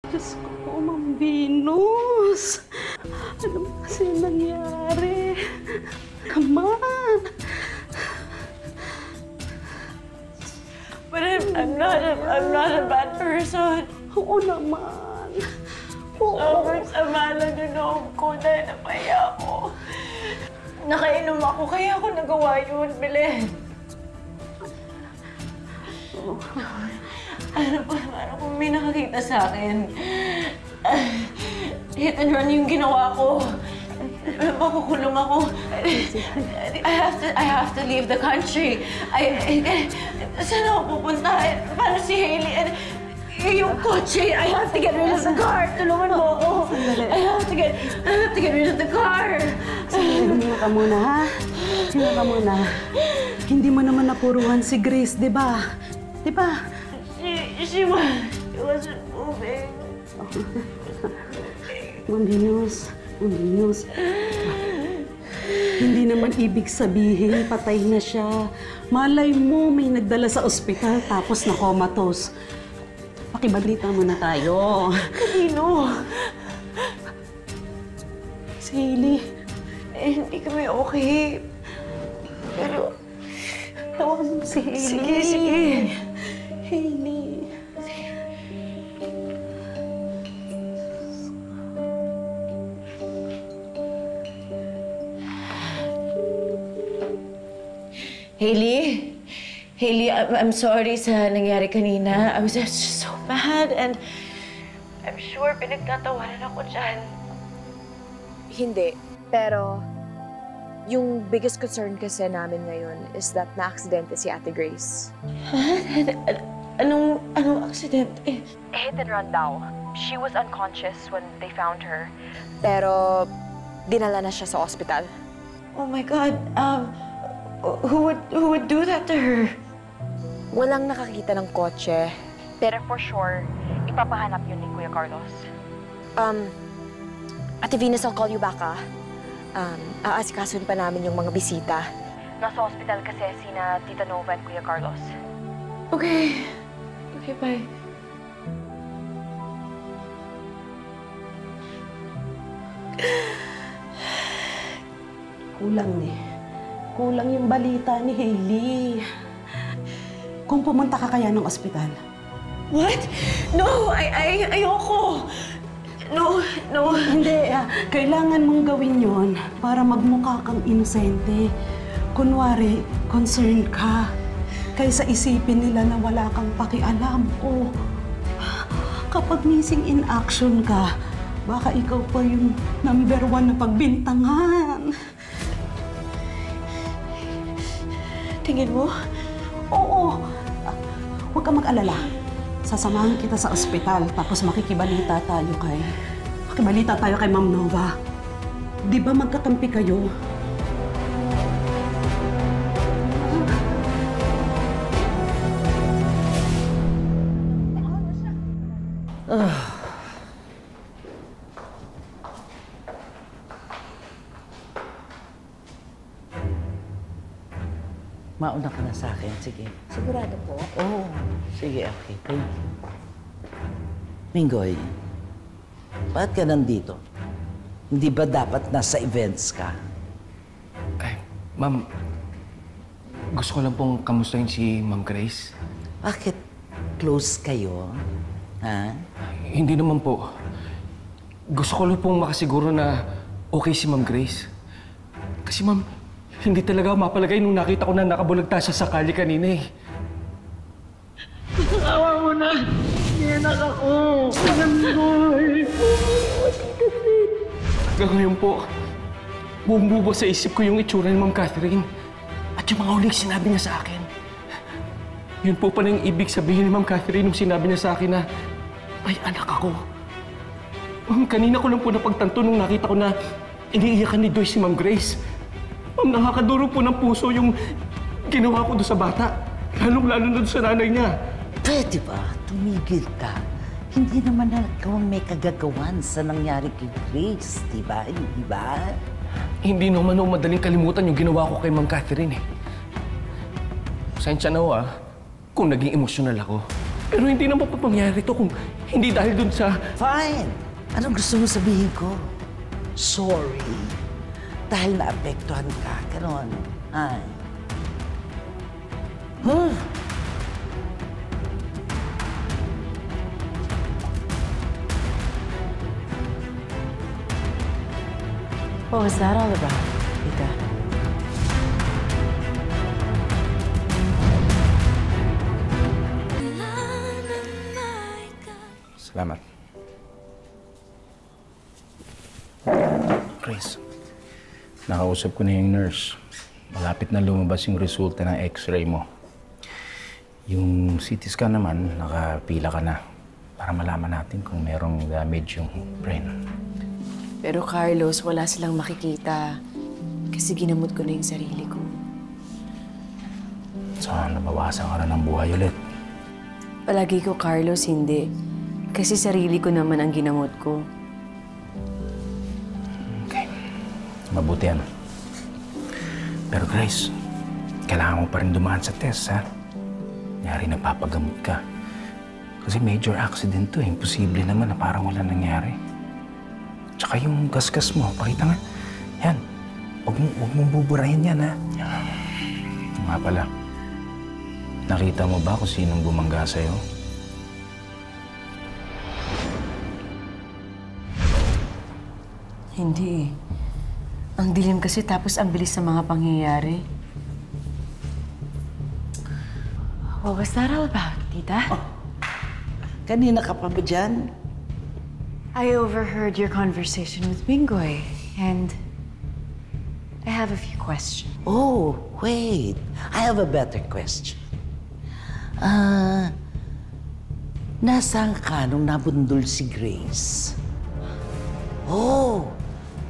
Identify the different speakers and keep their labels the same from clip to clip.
Speaker 1: Diyos ko po, Ma'am Venus. Ano ba kasi nangyari? Come on.
Speaker 2: But I'm not a bad person.
Speaker 1: Oo naman.
Speaker 2: Sobrang sama lang yung loob ko dahil napaya ako. Nakainom ako, kaya ako nagawa yun, Belen. Ano kung may nakakita sa akin? Hit and run yung ginawa ko. Makukulong ako. I have to leave the country. Saan ako pupunta? Paano si Hailey? Yung kotse, I have to get rid of the car. Tulungan mo ako. I have to get rid of the car.
Speaker 1: Hinga ka muna, ha? Hinga ka muna. Hindi mo naman napuruhan si Grace, di ba? Di ba?
Speaker 2: She wasn't moving.
Speaker 1: Ma'am Venus, hindi naman ibig sabihin patay na siya. Malay mo, may nagdala sa ospital tapos na-comatose. Pakibalita muna tayo.
Speaker 2: Kanino?
Speaker 1: Si Hailey.
Speaker 2: Hindi kami okay. Pero...
Speaker 1: Tawagan mo si Hailey.
Speaker 2: Sige.
Speaker 1: Hailey.
Speaker 2: Hailey, I'm sorry sa nangyari kanina. I was just so mad and I'm sure pinagtatawanan ako dyan.
Speaker 3: Hindi. Pero, yung biggest concern kasi namin ngayon is that na-aksidente si Ate Grace.
Speaker 2: Anong aksidente?
Speaker 3: Hit and run daw. She was unconscious when they found her. Pero, dinala na siya sa ospital.
Speaker 2: Oh my God, who would do that to her?
Speaker 3: Walang nakakita ng kotse. Pero for sure, ipapahanap yun ni Kuya Carlos. Ate Venus, I'll call you back, ah. Aasikasun pa namin yung mga bisita. Nasa hospital kasi sina Tita Nova at Kuya Carlos.
Speaker 2: Okay. Okay, bye.
Speaker 1: Kulang yung balita ni Hailey. Kung pumunta ka kaya ng ospital.
Speaker 2: What? No! Ayoko! No.
Speaker 1: Hindi, kailangan mong gawin yon para magmukha kang inosente. Kunwari, concerned ka. Kaysa isipin nila na wala kang pakialam. O, kapag missing in action ka, baka ikaw pa yung number 1 na pagbintangan.
Speaker 2: Tingin mo?
Speaker 1: Oo. Huwag kang mag-alala. Sasamahan kita sa ospital, tapos makikibalita tayo kay Ma'am Nova. Di ba magkakampi kayo?
Speaker 4: Mauna ka na sa akin. Sige.
Speaker 3: Sigurado po?
Speaker 4: Oo. Sige, okay. Thank you. Minggoy, bakit ka nandito? Hindi ba dapat nasa events ka?
Speaker 5: Ay, ma'am, gusto ko lang pong kamustahin si Ma'am Grace.
Speaker 4: Bakit close kayo? Ha?
Speaker 5: Hindi naman po. Gusto ko lang pong makasiguro na okay si Ma'am Grace. Kasi ma'am, hindi talaga mapalagay nung nakita ko na nakabulagta siya sa kalye kanina eh.
Speaker 2: Awa mo na! Hinak ako! Minggoy!
Speaker 5: Hanggang ngayon po, bumubo sa isip ko yung itsura ni Ma'am Catherine at yung mga huling sinabi niya sa akin. Yun po pala yung ibig sabihin ni Ma'am Catherine nung sinabi niya sa akin na may anak ako. Ma'am, kanina ko lang po napagtanto nung nakita ko na iniiyakan ni Joyce si Ma'am Grace. Ma'am, nakakadurog po ng puso yung ginawa ko doon sa bata. Lalong-lalo na doon sa nanay niya.
Speaker 4: Pwede ba? Tumigil ka. Hindi naman na ikaw ang may kagagawan sa nangyari kay Grace, di ba? Hindi ba?
Speaker 5: Hindi naman ako madaling kalimutan yung ginawa ko kay Ma'am Catherine eh. Pasensya na ho kung naging emosyonal ako. Pero hindi naman papangyari ito kung Hindi dahil dun sa...
Speaker 4: Fine. Anong gusto mo sabihin ko? Sorry. Dahil naapektuhan ka. Ganon. Ay. Huh?
Speaker 2: What was that all about, Tita?
Speaker 6: Salamat. Chris, nakausap ko na yung nurse. Malapit na lumabas yung resulta ng x-ray mo. Yung CT scan naman, nakapila ka na para malaman natin kung merong damage yung brain.
Speaker 3: Pero Carlos, wala silang makikita. Kasi ginamot ko na yung sarili ko.
Speaker 6: So, nabawasan ka na ng buhay ulit.
Speaker 3: Palagi ko, Carlos, hindi. Kasi sarili ko naman ang ginamot ko.
Speaker 6: Okay. Mabuti yan. Pero Grace, kailangan mo pa rin dumaan sa test, ha? Nangyari napapagamot ka. Kasi major accident to, eh. Imposible naman na parang wala nangyari. Tsaka yung gasgas mo, pakita nga. Yan. Huwag mong buburahin yan, ha? Nga pala, nakita mo ba kung sinong bumangga sa'yo?
Speaker 3: Hindi eh. Ang dilim kasi tapos ang bilis sa mga pangyayari.
Speaker 2: What was that all about, Tita?
Speaker 4: Kanina ka pa ba dyan?
Speaker 2: I overheard your conversation with Bingoy, and I have a few questions.
Speaker 4: Oh, wait. I have a better question. Nasaan ka nung nabundol si Grace? Oh,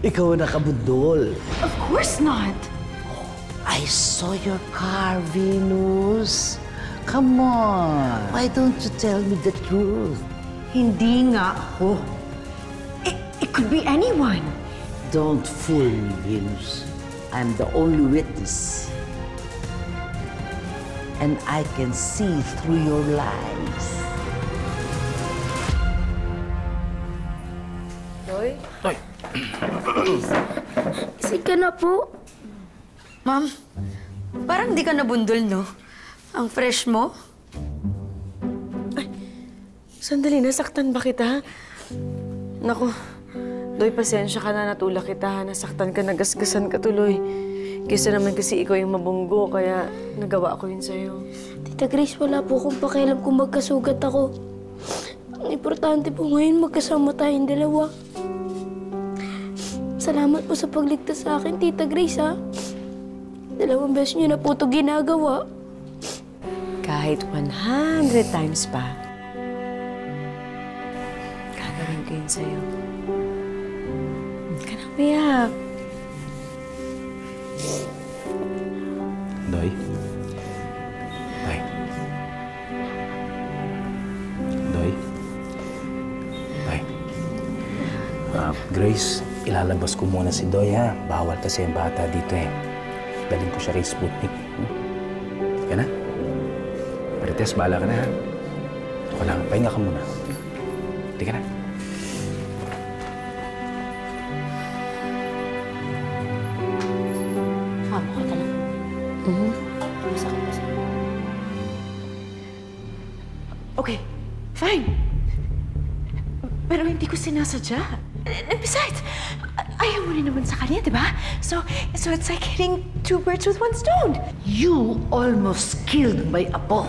Speaker 4: ikaw ang nakabundol.
Speaker 2: Of course not!
Speaker 4: I saw your car, Venus. Come on. Why don't you tell me the truth?
Speaker 2: Hindi nga ako. It could be anyone.
Speaker 4: Don't fool me, Venus. I'm the only witness. And I can see through your lies.
Speaker 3: Toy?
Speaker 6: Toy!
Speaker 7: Isig ka na po. Ma'am, parang di ka nabundol, no? Ang fresh mo.
Speaker 3: Sandali, nasaktan ba kita? Naku, Doy, pasensya ka na, natulak kita. Nasaktan ka, nagasgasan ka tuloy. Kesa naman kasi ikaw yung mabunggo, kaya nagawa ko yun sa'yo.
Speaker 7: Tita Grace, wala po akong pakialam kung magkasugat ako. Ang importante po ngayon, magkasama tayong dalawa. Salamat po sa pagligtas sa akin, Tita Grace, ha? 2 beses niyo na po ito ginagawa.
Speaker 3: Kahit 100 times pa, gagawin ko yun sa'yo. Huwag ka nang umiyak.
Speaker 6: Doy? Doy? Doy? Doy? Grace, ilalabas ko muna si Doy, ha? Bawal kasi ang bata dito, eh. Daling ko siya kay Sputnik. Ka na? Marites, bahala ka na, ha? Ako lang, pahinga ka muna. Hindi ka na.
Speaker 2: Mama, ka lang. Masakit pa sa'yo. Okay, fine. Pero hindi ko sinasadya. And besides, ayaw mo rin naman sa kanya, di ba? So it's like hitting 2 birds with 1 stone.
Speaker 4: You almost killed my apo.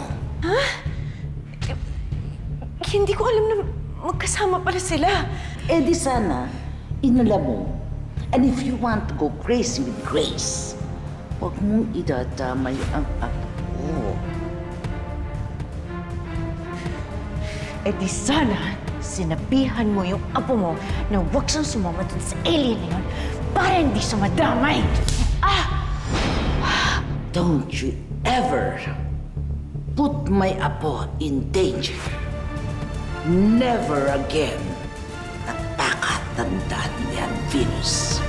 Speaker 2: Hindi ko alam na magkasama pala sila.
Speaker 4: Eh di sana, inala mo. And if you want to go crazy with Grace, huwag mong idadamay ang apo ko.
Speaker 2: Eh di sana, sinabihan mo yung apo mo na huwag siyang sumama dun sa alien na yun para hindi siya madamay.
Speaker 4: Don't you ever put my apo in danger. Never again. At pakatandaan yan, Venus.